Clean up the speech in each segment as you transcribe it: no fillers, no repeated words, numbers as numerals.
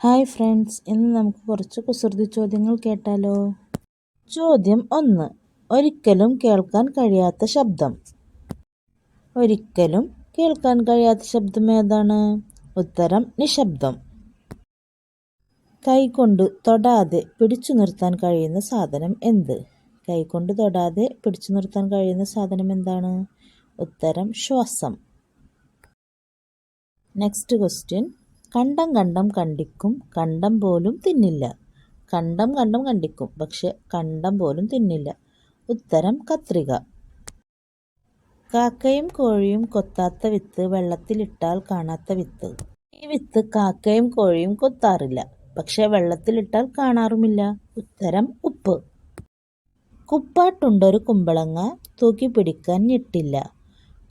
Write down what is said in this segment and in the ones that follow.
Hi friends, ഇന്ന് നമുക്ക് കുറച്ച് കുസൃതി ചോദ്യങ്ങൾ കേട്ടാലോ. ചോദ്യം 1. ഒരിക്കലും കേൾക്കാൻ കഴിയാത്ത ശബ്ദം. ഒരിക്കലും കേൾക്കാൻ കഴിയാത്ത ശബ്ദം ഏതാണ്? ഉത്തരം നിശബ്ദം. കൈകൊണ്ട് തൊടാതെ പിടിച്ചു നിർത്താൻ കഴിയുന്ന സാധനം എന്ത്? കൈകൊണ്ട് തൊടാതെ പിടിച്ചു നിർത്താൻ കഴിയുന്ന സാധനം എന്താണ്? ഉത്തരം ശ്വാസം. Next question. കണ്ടം കണ്ടം കണ്ടിക്കും, കണ്ടം പോലും തിന്നില്ല. കണ്ടം കണ്ടം കണ്ടിക്കും, പക്ഷെ കണ്ടം പോലും തിന്നില്ല. ഉത്തരം കത്രിക. കാക്കയും കോഴിയും കൊത്താത്ത വിത്ത്, വെള്ളത്തിലിട്ടാൽ കാണാത്ത വിത്ത്. ഈ വിത്ത് കാക്കയും കോഴിയും കൊത്താറില്ല, പക്ഷെ വെള്ളത്തിലിട്ടാൽ കാണാറുമില്ല. ഉത്തരം ഉപ്പ്. കുപ്പാട്ടുണ്ടൊരു കുമ്പളങ്ങ, തൂക്കിപ്പിടിക്കാൻ ഞെട്ടില്ല.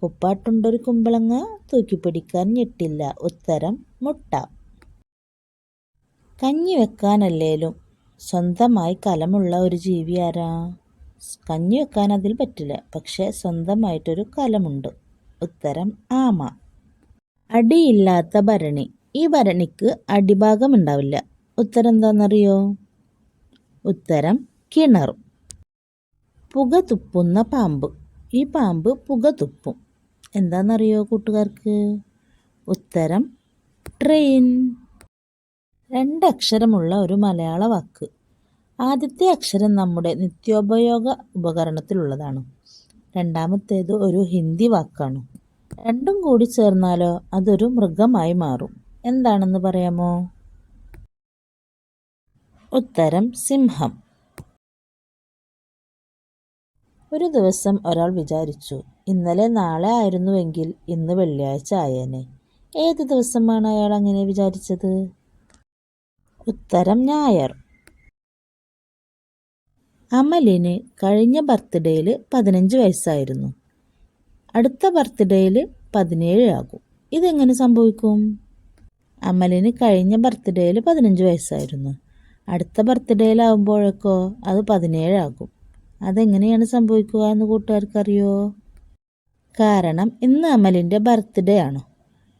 കുപ്പാട്ടുണ്ടൊരു കുമ്പളങ്ങ, തൂക്കിപ്പിടിക്കാൻ ഞെട്ടില്ല. ഉത്തരം മുട്ട. കഞ്ഞി വെക്കാനല്ലേലും സ്വന്തമായി കലമുള്ള ഒരു ജീവി ആരാ? കഞ്ഞി വെക്കാൻ അതിൽ പറ്റില്ല, പക്ഷെ സ്വന്തമായിട്ടൊരു കലമുണ്ട്. ഉത്തരം ആമ. അടിയില്ലാത്ത ഭരണി. ഈ ഭരണിക്ക് അടിഭാഗം ഉണ്ടാവില്ല. ഉത്തരം എന്താണെന്നറിയോ? ഉത്തരം കിണർ. പുക തുപ്പുന്ന പാമ്പ്. ഈ പാമ്പ് പുക തുപ്പും. എന്താണെന്നറിയോ കൂട്ടുകാർക്ക്? ഉത്തരം ട്രെയിൻ. 2 അക്ഷരമുള്ള ഒരു മലയാള വാക്ക്. ആദ്യത്തെ അക്ഷരം നമ്മുടെ നിത്യോപയോഗ ഉപകരണത്തിലുള്ളതാണ്. രണ്ടാമത്തേത് ഒരു ഹിന്ദി വാക്കാണ്. രണ്ടും കൂടി ചേർന്നാലോ അതൊരു മൃഗമായി മാറും. എന്താണെന്ന് പറയാമോ? ഉത്തരം സിംഹം. ഒരു ദിവസം ഒരാൾ വിചാരിച്ചു, ഇന്നലെ നാളെ ആയിരുന്നുവെങ്കിൽ ഇന്ന് വെള്ളിയാഴ്ച ആയേനെ. ഏത് ദിവസമാണ് അയാൾ അങ്ങനെ വിചാരിച്ചത്? ഉത്തരം ഞായർ. അമലിന് കഴിഞ്ഞ ബർത്ത്ഡേയിൽ 15 വയസ്സായിരുന്നു. അടുത്ത ബർത്ത്ഡേയിൽ 17 ആകും. ഇതെങ്ങനെ സംഭവിക്കും? അമലിന് കഴിഞ്ഞ ബർത്ത്ഡേയിൽ 15 വയസ്സായിരുന്നു. അടുത്ത ബർത്ത്ഡേയിലാവുമ്പോഴേക്കോ അത് 17 ആകും. അതെങ്ങനെയാണ് സംഭവിക്കുക എന്ന് കൂട്ടുകാർക്കറിയോ? കാരണം ഇന്ന് അമലിൻ്റെ ബർത്ത്ഡേ ആണ്.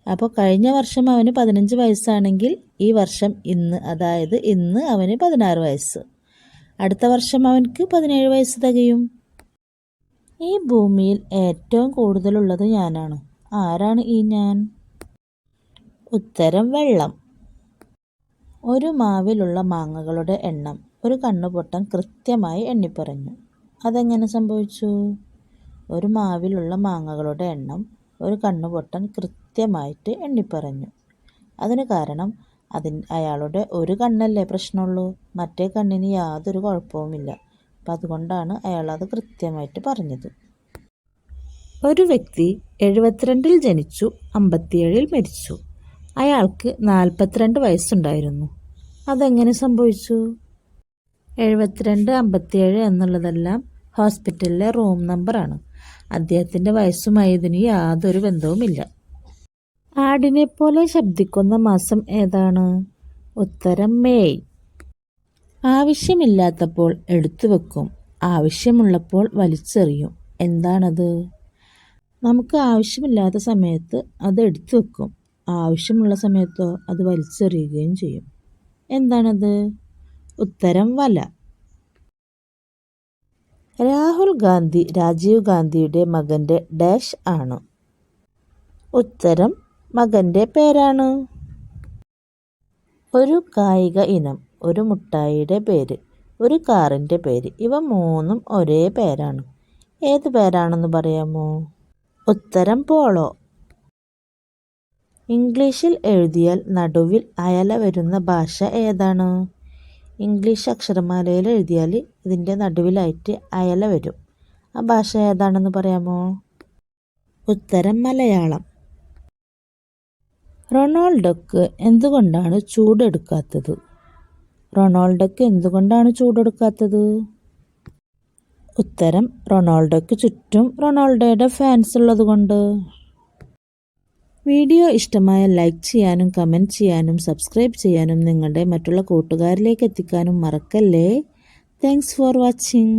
അപ്പോൾ കഴിഞ്ഞ വർഷം അവന് 15 വയസ്സാണെങ്കിൽ ഈ വർഷം ഇന്ന്, അതായത് ഇന്ന് അവന് 16 വയസ്സ്. അടുത്ത വർഷം അവൻക്ക് 17 വയസ്സ് തികയും. ഈ ഭൂമിയിൽ ഏറ്റവും കൂടുതലുള്ളത് ഞാനാണ്. ആരാണ് ഈ ഞാൻ? ഉത്തരം വെള്ളം. ഒരു മാവിലുള്ള മാങ്ങകളുടെ എണ്ണം ഒരു കണ്ണുപൊട്ടൻ കൃത്യമായി എണ്ണിപ്പറഞ്ഞു. അതെങ്ങനെ സംഭവിച്ചു? ഒരു മാവിലുള്ള മാങ്ങകളുടെ എണ്ണം ഒരു കണ്ണുപൊട്ടൻ കൃത്യമായിട്ട് എണ്ണിപ്പറഞ്ഞു. അതിന് കാരണം അയാളുടെ ഒരു കണ്ണല്ലേ പ്രശ്നമുള്ളൂ, മറ്റേ കണ്ണിന് യാതൊരു കുഴപ്പവുമില്ല. അപ്പം അതുകൊണ്ടാണ് അയാളത് കൃത്യമായിട്ട് പറഞ്ഞത്. ഒരു വ്യക്തി 72-ൽ ജനിച്ചു, 57-ൽ മരിച്ചു. അയാൾക്ക് 42 വയസ്സുണ്ടായിരുന്നു. അതെങ്ങനെ സംഭവിച്ചു? 72, 57 എന്നുള്ളതെല്ലാം ഹോസ്പിറ്റലിലെ റൂം നമ്പറാണ്. അദ്ദേഹത്തിൻ്റെ വയസ്സുമായി ഇതിന് യാതൊരു ബന്ധവുമില്ല. ആടിനെ പോലെ ശബ്ദിക്കുന്ന മാസം ഏതാണ്? ഉത്തരം മേയ്. ആവശ്യമില്ലാത്തപ്പോൾ എടുത്തു വെക്കും, ആവശ്യമുള്ളപ്പോൾ വലിച്ചെറിയും. എന്താണത്? നമുക്ക് ആവശ്യമില്ലാത്ത സമയത്ത് അത് എടുത്തു വെക്കും, ആവശ്യമുള്ള സമയത്തോ അത് വലിച്ചെറിയുകയും ചെയ്യും. എന്താണത്? ഉത്തരം വല. രാഹുൽ ഗാന്ധി രാജീവ് ഗാന്ധിയുടെ മകൻ്റെ ഡാഷ് ആണ്. ഉത്തരം മകൻ്റെ പേരാണ്. ഒരു കായിക ഇനം, ഒരു മുട്ടായിയുടെ പേര്, ഒരു കാറിൻ്റെ പേര്, ഇവ മൂന്നും ഒരേ പേരാണ്. ഏത് പേരാണെന്ന് പറയാമോ? ഉത്തരം പോളോ. ഇംഗ്ലീഷിൽ എഴുതിയാൽ നടുവിൽ അയല വരുന്ന ഭാഷ ഏതാണ്? ഇംഗ്ലീഷ് അക്ഷരമാലയിൽ എഴുതിയാൽ ഇതിൻ്റെ നടുവിലായിട്ട് അയല വരും. ആ ഭാഷ ഏതാണെന്ന് പറയാമോ? ഉത്തരം മലയാളം. റൊണാൾഡോക്ക് എന്തുകൊണ്ടാണ് ചൂടെടുക്കാത്തത്? റൊണാൾഡോക്ക് എന്തുകൊണ്ടാണ് ചൂടെടുക്കാത്തത്? ഉത്തരം റൊണാൾഡോക്ക് ചുറ്റും റൊണാൾഡോയുടെ ഫാൻസ് ഉള്ളതുകൊണ്ട്. വീഡിയോ ഇഷ്ടമായ ലൈക്ക് ചെയ്യാനും കമൻറ്റ് ചെയ്യാനും സബ്സ്ക്രൈബ് ചെയ്യാനും നിങ്ങളുടെ മറ്റുള്ള കൂട്ടുകാരിലേക്ക് എത്തിക്കാനും മറക്കല്ലേ. Thanks for watching.